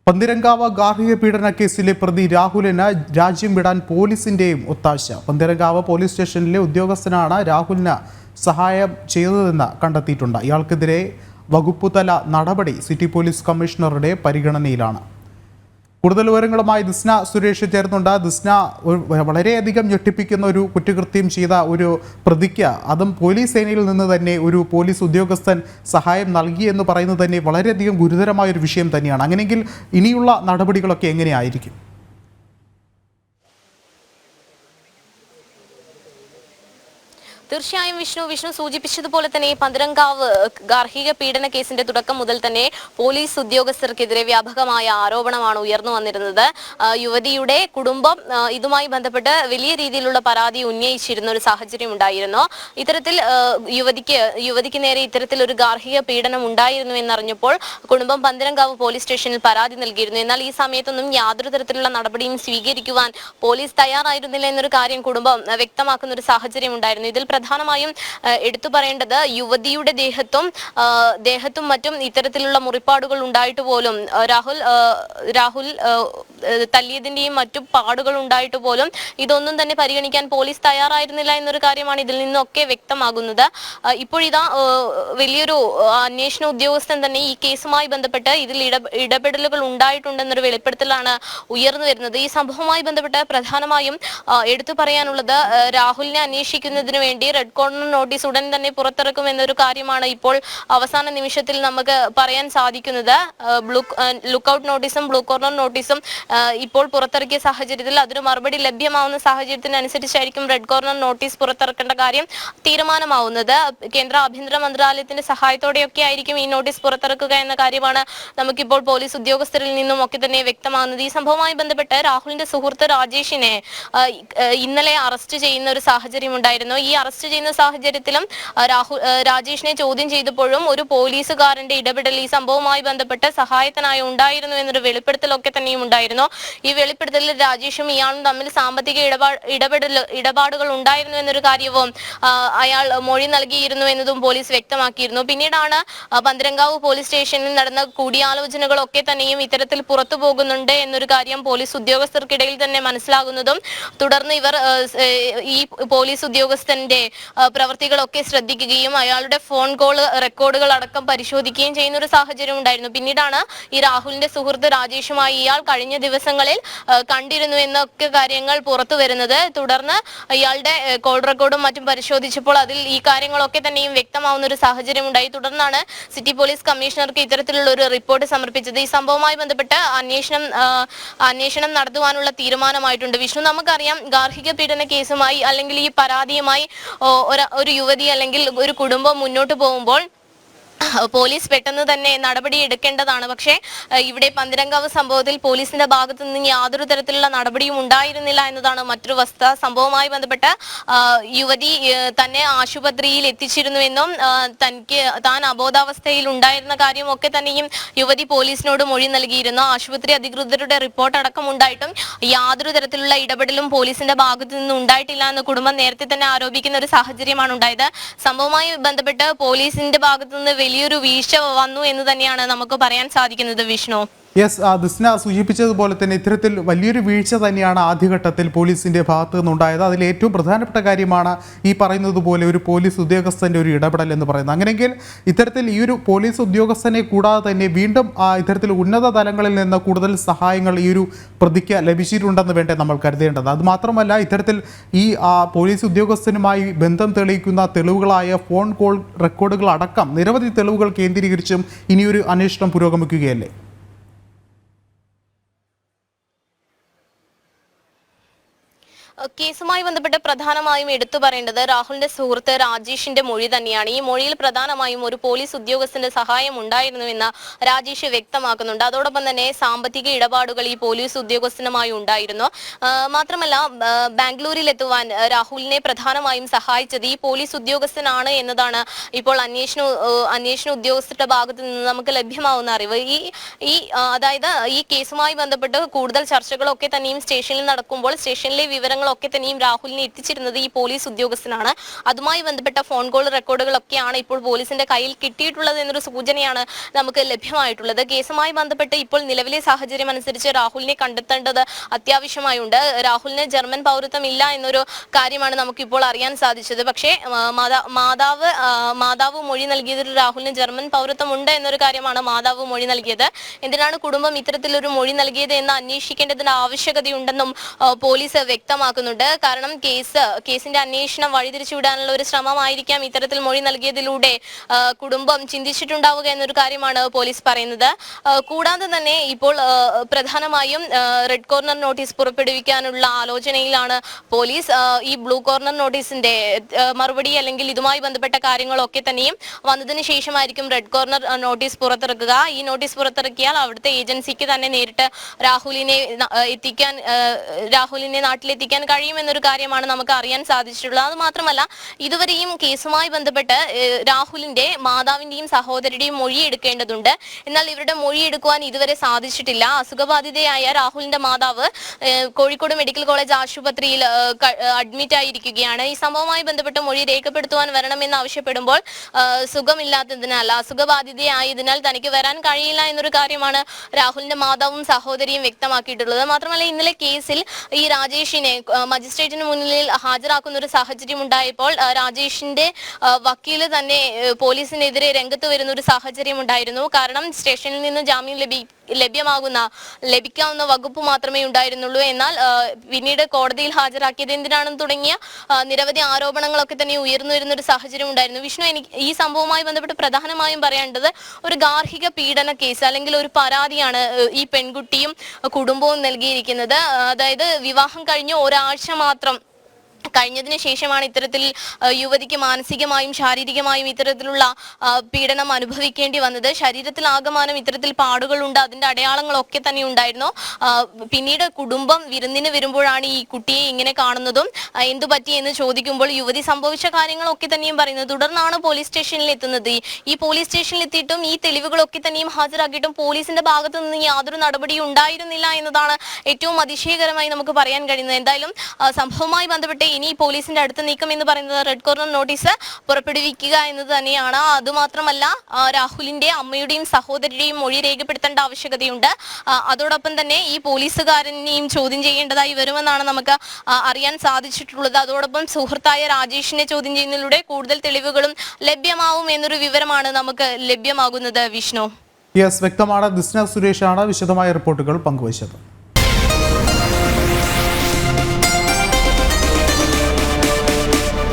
പന്തീരങ്കാവ് ഗാർഹിക പീഡന കേസിലെ പ്രതി രാഹുലിന് രാജ്യം വിടാൻ പോലീസിന്റെയും ഒത്താശ. പന്തീരങ്കാവ് പോലീസ് സ്റ്റേഷനിലെ ഉദ്യോഗസ്ഥനാണ് രാഹുലിന് സഹായം ചെയ്തതെന്ന് കണ്ടെത്തിയിട്ടുണ്ട്. ഇയാൾക്കെതിരെ വകുപ്പുതല നടപടി സിറ്റി പോലീസ് കമ്മീഷണറുടെ പരിഗണനയിലാണ്. കൂടുതൽ വിവരങ്ങളുമായി ദിസ്ന സുരേഷ് ചേർന്നുണ്ട്. ദിസ്ന, വളരെയധികം ഞെട്ടിപ്പിക്കുന്ന ഒരു കുറ്റകൃത്യം ചെയ്ത ഒരു പ്രതിക്ക്, അതും പോലീസ് സേനയിൽ നിന്ന് തന്നെ ഒരു പോലീസ് ഉദ്യോഗസ്ഥൻ സഹായം നൽകി എന്ന് പറയുന്നത് തന്നെ വളരെയധികം ഗുരുതരമായ ഒരു വിഷയം തന്നെയാണ്. അങ്ങനെയെങ്കിൽ ഇനിയുള്ള നടപടികളൊക്കെ എങ്ങനെയായിരിക്കും? തീർച്ചയായും വിഷ്ണു സൂചിപ്പിച്ചതുപോലെ തന്നെ പന്തീരങ്കാവ് ഗാർഹിക പീഡന കേസിന്റെ തുടക്കം മുതൽ തന്നെ പോലീസ് ഉദ്യോഗസ്ഥർക്കെതിരെ വ്യാപകമായ ആരോപണമാണ് ഉയർന്നു വന്നിരുന്നത്. യുവതിയുടെ കുടുംബം ഇതുമായി ബന്ധപ്പെട്ട് വലിയ രീതിയിലുള്ള പരാതി ഉന്നയിച്ചിരുന്ന ഒരു സാഹചര്യം ഉണ്ടായിരുന്നു. ഇത്തരത്തിൽ യുവതിക്ക് നേരെ ഇത്തരത്തിലൊരു ഗാർഹിക പീഡനം ഉണ്ടായിരുന്നു എന്നറിഞ്ഞപ്പോൾ കുടുംബം പന്തീരങ്കാവ് പോലീസ് സ്റ്റേഷനിൽ പരാതി നൽകിയിരുന്നു. എന്നാൽ ഈ സമയത്തൊന്നും യാതൊരു തരത്തിലുള്ള നടപടിയും സ്വീകരിക്കുവാൻ പോലീസ് തയ്യാറായിരുന്നില്ല എന്നൊരു കാര്യം കുടുംബം വ്യക്തമാക്കുന്ന ഒരു സാഹചര്യം ഉണ്ടായിരുന്നു. ഇതിൽ പ്രധാനമായും എടുത്തു പറയേണ്ടത് യുവതിയുടെ ദേഹത്തും മറ്റും ഇത്തരത്തിലുള്ള മുറിപ്പാടുകൾ ഉണ്ടായിട്ട് പോലും രാഹുൽ തല്ലിയതിന്റെയും മറ്റു പാടുകൾ ഉണ്ടായിട്ട് പോലും ഇതൊന്നും തന്നെ പരിഗണിക്കാൻ പോലീസ് തയ്യാറായിരുന്നില്ല എന്നൊരു കാര്യമാണ് ഇതിൽ നിന്നൊക്കെ വ്യക്തമാകുന്നത്. ഇപ്പോഴിതാ വലിയൊരു അന്വേഷണ ഉദ്യോഗസ്ഥൻ തന്നെ ഈ കേസുമായി ബന്ധപ്പെട്ട് ഇതിൽ ഇടപെടലുകൾ ഉണ്ടായിട്ടുണ്ടെന്നൊരു വെളിപ്പെടുത്തലാണ് ഉയർന്നു വരുന്നത്. ഈ സംഭവവുമായി ബന്ധപ്പെട്ട് പ്രധാനമായും എടുത്തു പറയാനുള്ളത്, രാഹുലിനെ അന്വേഷിക്കുന്നതിന് വേണ്ടി റെഡ് കോർണർ നോട്ടീസ് ഉടൻ തന്നെ പുറത്തിറക്കും എന്നൊരു കാര്യമാണ് ഇപ്പോൾ അവസാന നിമിഷത്തിൽ നമുക്ക് പറയാൻ സാധിക്കുന്നത്. ലുക്കൌട്ട് നോട്ടീസും ബ്ലൂ കോർണർ നോട്ടീസും ഇപ്പോൾ പുറത്തിറക്കിയ സാഹചര്യത്തിൽ അതിന് മറുപടി ലഭ്യമാവുന്ന സാഹചര്യത്തിനനുസരിച്ചായിരിക്കും റെഡ് കോർണർ നോട്ടീസ് പുറത്തിറക്കേണ്ട കാര്യം തീരുമാനമാവുന്നത്. കേന്ദ്ര ആഭ്യന്തര മന്ത്രാലയത്തിന്റെ സഹായത്തോടെയൊക്കെ ആയിരിക്കും ഈ നോട്ടീസ് പുറത്തിറക്കുക എന്ന കാര്യമാണ് നമുക്കിപ്പോൾ പോലീസ് ഉദ്യോഗസ്ഥരിൽ നിന്നും ഒക്കെ തന്നെ വ്യക്തമാകുന്നത്. ഈ സംഭവവുമായി ബന്ധപ്പെട്ട് രാഹുലിന്റെ സുഹൃത്ത് രാജേഷിനെ ഇന്നലെ അറസ്റ്റ് ചെയ്യുന്ന ഒരു സാഹചര്യം ഉണ്ടായിരുന്നു. ഈ അറസ്റ്റ് ചെയ്യുന്ന സാഹചര്യത്തിലും രാജേഷിനെ ചോദ്യം ചെയ്തപ്പോഴും ഒരു പോലീസുകാരന്റെ ഇടപെടൽ ഈ സംഭവവുമായി ബന്ധപ്പെട്ട് സഹായത്തിനായി ഉണ്ടായിരുന്നു എന്നൊരു വെളിപ്പെടുത്തലൊക്കെ തന്നെയും ഉണ്ടായിരുന്നു. ഈ വെളിപ്പെടുത്തലിൽ രാജേഷും ഇയാളും തമ്മിൽ സാമ്പത്തിക ഇടപാടുകൾ ഉണ്ടായിരുന്നു എന്നൊരു കാര്യവും അയാൾ മൊഴി നൽകിയിരുന്നു എന്നതും പോലീസ് വ്യക്തമാക്കിയിരുന്നു. പിന്നീടാണ് പന്തീരങ്കാവ് പോലീസ് സ്റ്റേഷനിൽ നടന്ന കൂടിയാലോചനകളൊക്കെ തന്നെയും ഇത്തരത്തിൽ പുറത്തു പോകുന്നുണ്ട് എന്നൊരു കാര്യം പോലീസ് ഉദ്യോഗസ്ഥർക്കിടയിൽ തന്നെ മനസ്സിലാകുന്നതും തുടർന്ന് ഇവർ ഈ പോലീസ് ഉദ്യോഗസ്ഥന്റെ പ്രവർത്തികളൊക്കെ ശ്രദ്ധിക്കുകയും അയാളുടെ ഫോൺ കോൾ റെക്കോർഡുകൾ അടക്കം പരിശോധിക്കുകയും ചെയ്യുന്ന ഒരു സാഹചര്യം ഉണ്ടായിരുന്നു. പിന്നീടാണ് ഈ രാഹുലിന്റെ സുഹൃത്ത് രാജേഷുമായി ഇയാൾ കഴിഞ്ഞ ദിവസങ്ങളിൽ കണ്ടിരുന്നു എന്നൊക്കെ കാര്യങ്ങൾ പുറത്തു വരുന്നത്. തുടർന്ന് ഇയാളുടെ കോൾ റെക്കോർഡും മറ്റും പരിശോധിച്ചപ്പോൾ അതിൽ ഈ കാര്യങ്ങളൊക്കെ തന്നെയും വ്യക്തമാവുന്ന ഒരു സാഹചര്യം ഉണ്ടായി. തുടർന്നാണ് സിറ്റി പോലീസ് കമ്മീഷണർക്ക് ഇത്തരത്തിലുള്ള ഒരു റിപ്പോർട്ട് സമർപ്പിച്ചത്. ഈ സംഭവവുമായി ബന്ധപ്പെട്ട് അന്വേഷണം നടത്തുവാനുള്ള തീരുമാനമായിട്ടുണ്ട്. വിഷ്ണു, നമുക്കറിയാം ഗാർഹിക പീഡന കേസുമായി അല്ലെങ്കിൽ ഈ പരാതിയുമായി ഒരു യുവതി അല്ലെങ്കിൽ ഒരു കുടുംബം മുന്നോട്ട് പോകുമ്പോൾ പോലീസ് പെട്ടെന്ന് തന്നെ നടപടി എടുക്കേണ്ടതാണ്. പക്ഷേ ഇവിടെ പന്തീരങ്കാവ് സംഭവത്തിൽ പോലീസിന്റെ ഭാഗത്തു നിന്ന് യാതൊരു തരത്തിലുള്ള നടപടിയും ഉണ്ടായിരുന്നില്ല എന്നതാണ് മറ്റൊരു വസ്തുത. സംഭവവുമായി ബന്ധപ്പെട്ട് യുവതി തന്നെ ആശുപത്രിയിൽ എത്തിച്ചിരുന്നുവെന്നും താൻ അബോധാവസ്ഥയിൽ ഉണ്ടായിരുന്ന കാര്യമൊക്കെ തന്നെയും യുവതി പോലീസിനോട് മൊഴി നൽകിയിരുന്നു. ആശുപത്രി അധികൃതരുടെ റിപ്പോർട്ട് അടക്കം ഉണ്ടായിട്ടും യാതൊരു തരത്തിലുള്ള ഇടപെടലും പോലീസിന്റെ ഭാഗത്തു നിന്ന് ഉണ്ടായിട്ടില്ല എന്ന് കുടുംബം നേരത്തെ തന്നെ ആരോപിക്കുന്ന ഒരു സാഹചര്യമാണ് ഉണ്ടായത്. സംഭവവുമായി ബന്ധപ്പെട്ട് പോലീസിന്റെ ഭാഗത്തു നിന്ന് വലിയൊരു വീഴ്ച വന്നു എന്ന് തന്നെയാണ് നമുക്ക് പറയാൻ സാധിക്കുന്നത്. വിഷ്ണു, ദിസ്ന സൂചിപ്പിച്ചതുപോലെ തന്നെ ഇത്തരത്തിൽ വലിയൊരു വീഴ്ച തന്നെയാണ് ആദ്യഘട്ടത്തിൽ പോലീസിന്റെ ഭാഗത്തു നിന്നുണ്ടായത്. അതിൽ ഏറ്റവും പ്രധാനപ്പെട്ട കാര്യമാണ് ഈ പറയുന്നത് പോലെ ഒരു പോലീസ് ഉദ്യോഗസ്ഥന്റെ ഒരു ഇടപെടൽ എന്ന് പറയുന്നത്. അങ്ങനെയെങ്കിൽ ഇത്തരത്തിൽ ഈ ഒരു പോലീസ് ഉദ്യോഗസ്ഥനെ കൂടാതെ തന്നെ വീണ്ടും ഇത്തരത്തിൽ ഉന്നത തലങ്ങളിൽ നിന്ന് കൂടുതൽ സഹായങ്ങൾ ഈ ഒരു പ്രതിക്ക് ലഭിച്ചിട്ടുണ്ടെന്ന് വേണ്ടേ നമ്മൾ കരുതേണ്ടത്. അതുമാത്രമല്ല, ഇത്തരത്തിൽ ഈ പോലീസ് ഉദ്യോഗസ്ഥനുമായി ബന്ധം തെളിയിക്കുന്ന തെളിവുകളായ ഫോൺ കോൾ റെക്കോർഡുകൾ അടക്കം നിരവധി തെളിവുകൾ കേന്ദ്രീകരിച്ചും ഇനിയൊരു അന്വേഷണം പുരോഗമിക്കുകയല്ലേ? കേസുമായി ബന്ധപ്പെട്ട് പ്രധാനമായും എടുത്തു പറയേണ്ടത് രാഹുലിന്റെ സുഹൃത്ത് രാജേഷിന്റെ മൊഴി തന്നെയാണ്. ഈ മൊഴിയിൽ പ്രധാനമായും ഒരു പോലീസ് ഉദ്യോഗസ്ഥന്റെ സഹായം ഉണ്ടായിരുന്നുവെന്ന് രാജേഷ് വ്യക്തമാക്കുന്നുണ്ട്. അതോടൊപ്പം തന്നെ സാമ്പത്തിക ഇടപാടുകൾ ഈ പോലീസ് ഉദ്യോഗസ്ഥനുമായി ഉണ്ടായിരുന്നു. മാത്രമല്ല, ബാംഗ്ലൂരിൽ എത്തുവാൻ രാഹുലിനെ പ്രധാനമായും സഹായിച്ചത് ഈ പോലീസ് ഉദ്യോഗസ്ഥനാണ് എന്നതാണ് ഇപ്പോൾ അന്വേഷണ ഉദ്യോഗസ്ഥരുടെ ഭാഗത്ത് നിന്ന് നമുക്ക് ലഭ്യമാവുന്ന അറിവ്. അതായത് ഈ കേസുമായി ബന്ധപ്പെട്ട് കൂടുതൽ ചർച്ചകളൊക്കെ തന്നെയും സ്റ്റേഷനിൽ നടക്കുമ്പോൾ സ്റ്റേഷനിലെ വിവരങ്ങൾ വിവരങ്ങളൊക്കെ തന്നെയും രാഹുലിനെ എത്തിച്ചിരുന്നത് ഈ പോലീസ് ഉദ്യോഗസ്ഥനാണ്. അതുമായി ബന്ധപ്പെട്ട ഫോൺ കോൾ റെക്കോർഡുകളൊക്കെയാണ് ഇപ്പോൾ പോലീസിന്റെ കയ്യിൽ കിട്ടിയിട്ടുള്ളത് എന്നൊരു സൂചനയാണ് നമുക്ക് ലഭ്യമായിട്ടുള്ളത്. കേസുമായി ബന്ധപ്പെട്ട് ഇപ്പോൾ നിലവിലെ സാഹചര്യം അനുസരിച്ച് രാഹുലിനെ കണ്ടെത്തേണ്ടത് അത്യാവശ്യമായുണ്ട്. രാഹുലിന് ജർമ്മൻ പൗരത്വം ഇല്ല എന്നൊരു കാര്യമാണ് നമുക്കിപ്പോൾ അറിയാൻ സാധിച്ചത്. പക്ഷേ മാതാവ് മൊഴി നൽകിയതിൽ രാഹുലിന് ജർമ്മൻ പൗരത്വം ഉണ്ട് എന്നൊരു കാര്യമാണ് മാതാവ് മൊഴി നൽകിയത്. എന്തിനാണ് കുടുംബം ഇത്തരത്തിലൊരു മൊഴി നൽകിയത് എന്ന് അന്വേഷിക്കേണ്ടതിന്റെ ആവശ്യകതയുണ്ടെന്നും പോലീസ് വ്യക്തമാക്കുന്നുണ്ട്. കാരണം കേസിന്റെ അന്വേഷണം വഴിതിരിച്ചുവിടാനുള്ള ഒരു ശ്രമമായിരിക്കാം ഇത്തരത്തിൽ മൊഴി നൽകിയതിലൂടെ കുടുംബം ചിന്തിച്ചിട്ടുണ്ടാവുക എന്നൊരു കാര്യമാണ് പോലീസ് പറയുന്നത്. കൂടാതെ തന്നെ ഇപ്പോൾ പ്രധാനമായും റെഡ് കോർണർ നോട്ടീസ് പുറപ്പെടുവിക്കാനുള്ള ആലോചനയിലാണ് പോലീസ്. ഈ ബ്ലൂ കോർണർ നോട്ടീസിന്റെ മറുപടി അല്ലെങ്കിൽ ഇതുമായി ബന്ധപ്പെട്ട കാര്യങ്ങളൊക്കെ തന്നെയും വന്നതിന് ശേഷമായിരിക്കും റെഡ് കോർണർ നോട്ടീസ് പുറത്തിറക്കുക. ഈ നോട്ടീസ് പുറത്തിറക്കിയാൽ അവിടുത്തെ ഏജൻസിക്ക് തന്നെ നേരിട്ട് രാഹുലിനെ നാട്ടിലെത്തിക്കാൻ കഴിയുമെന്നൊരു കാര്യമാണ് നമുക്ക് അറിയാൻ സാധിച്ചിട്ടുള്ളത്. അത് മാത്രമല്ല, ഇതുവരെയും കേസുമായി ബന്ധപ്പെട്ട് രാഹുലിന്റെ മാതാവിന്റെയും സഹോദരിയുടെയും മൊഴി എടുക്കേണ്ടതുണ്ട്. എന്നാൽ ഇവരുടെ മൊഴി എടുക്കുവാൻ ഇതുവരെ സാധിച്ചിട്ടില്ല. അസുഖബാധിതയായ രാഹുലിന്റെ മാതാവ് കോഴിക്കോട് മെഡിക്കൽ കോളേജ് ആശുപത്രിയിൽ അഡ്മിറ്റ് ആയിരിക്കുകയാണ്. ഈ സംഭവവുമായി ബന്ധപ്പെട്ട് മൊഴി രേഖപ്പെടുത്തുവാൻ വരണമെന്ന് ആവശ്യപ്പെടുമ്പോൾ സുഖമില്ലാത്തതിനാൽ, അസുഖബാധിതയായതിനാൽ തനിക്ക് വരാൻ കഴിയില്ല എന്നൊരു കാര്യമാണ് രാഹുലിന്റെ മാതാവും സഹോദരിയും വ്യക്തമാക്കിയിട്ടുള്ളത്. മാത്രമല്ല, ഇന്നലെ കേസിൽ ഈ രാജേഷിനെ മജിസ്ട്രേറ്റിന് മുന്നിൽ ഹാജരാക്കുന്ന ഒരു സാഹചര്യം ഉണ്ടായപ്പോൾ രാജേഷിന്റെ വക്കീല് തന്നെ പോലീസിനെതിരെ രംഗത്ത് വരുന്ന ഒരു സാഹചര്യം ഉണ്ടായിരുന്നു. കാരണം സ്റ്റേഷനിൽ നിന്ന് ജാമ്യം ലഭിക്കാവുന്ന വകുപ്പ് മാത്രമേ ഉണ്ടായിരുന്നുള്ളൂ. എന്നാൽ പിന്നീട് കോടതിയിൽ ഹാജരാക്കിയത് എന്തിനാണെന്ന് തുടങ്ങിയ നിരവധി ആരോപണങ്ങളൊക്കെ തന്നെ ഉയർന്നു വരുന്ന ഒരു സാഹചര്യം ഉണ്ടായിരുന്നു. വിഷ്ണു, എനിക്ക് ഈ സംഭവവുമായി ബന്ധപ്പെട്ട് പ്രധാനമായും പറയേണ്ടത് ഒരു ഗാർഹിക പീഡന കേസ് അല്ലെങ്കിൽ ഒരു പരാതിയാണ് ഈ പെൺകുട്ടിയും കുടുംബവും നൽകിയിരിക്കുന്നത്. അതായത് വിവാഹം കഴിഞ്ഞ് ഒരാഴ്ച മാത്രം കഴിഞ്ഞതിന് ശേഷമാണ് ഇത്തരത്തിൽ യുവതിക്ക് മാനസികമായും ശാരീരികമായും ഇത്തരത്തിലുള്ള പീഡനം അനുഭവിക്കേണ്ടി വന്നത്. ശരീരത്തിൽ ആകമാനം ഇത്തരത്തിൽ പാടുകളുണ്ട്, അതിന്റെ അടയാളങ്ങളൊക്കെ തന്നെ ഉണ്ടായിരുന്നു. പിന്നീട് കുടുംബം വിരുന്നിന് വരുമ്പോഴാണ് ഈ കുട്ടിയെ ഇങ്ങനെ കാണുന്നതും എന്തു പറ്റി എന്ന് ചോദിക്കുമ്പോൾ യുവതി സംഭവിച്ച കാര്യങ്ങളൊക്കെ തന്നെയും പറയുന്നത്. തുടർന്നാണ് പോലീസ് സ്റ്റേഷനിൽ എത്തുന്നത്. ഈ പോലീസ് സ്റ്റേഷനിൽ എത്തിയിട്ടും ഈ തെളിവുകളൊക്കെ തന്നെയും ഹാജരാക്കിയിട്ടും പോലീസിന്റെ ഭാഗത്തു നിന്ന് യാതൊരു നടപടിയും ഉണ്ടായിരുന്നില്ല എന്നതാണ് ഏറ്റവും അതിശയകരമായി നമുക്ക് പറയാൻ കഴിയുന്നത്. എന്തായാലും സംഭവവുമായി ബന്ധപ്പെട്ട് ഇനി പോലീസിന്റെ അടുത്ത നീക്കം എന്ന് പറയുന്നത് റെഡ് കോർണർ നോട്ടീസ് പുറപ്പെടുവിക്കുക എന്നത് തന്നെയാണ്. അതുമാത്രമല്ല, രാഹുലിന്റെ അമ്മയുടെയും സഹോദരിയുടെയും മൊഴി രേഖപ്പെടുത്തേണ്ട ആവശ്യകതയുണ്ട്. അതോടൊപ്പം തന്നെ ഈ പോലീസുകാരനെയും ചോദ്യം ചെയ്യേണ്ടതായി വരുമെന്നാണ് നമുക്ക് അറിയാൻ സാധിച്ചിട്ടുള്ളത്. അതോടൊപ്പം സുഹൃത്തായ രാജേഷിനെ ചോദ്യം ചെയ്യുന്നതിലൂടെ കൂടുതൽ തെളിവുകളും ലഭ്യമാവും എന്നൊരു വിവരമാണ് നമുക്ക് ലഭ്യമാകുന്നത്. വിഷ്ണു, വ്യക്തമാണ്. ദിസ്ന സുരേഷാണ് വിശദമായ റിപ്പോർട്ടുകൾ പങ്കുവച്ചത്.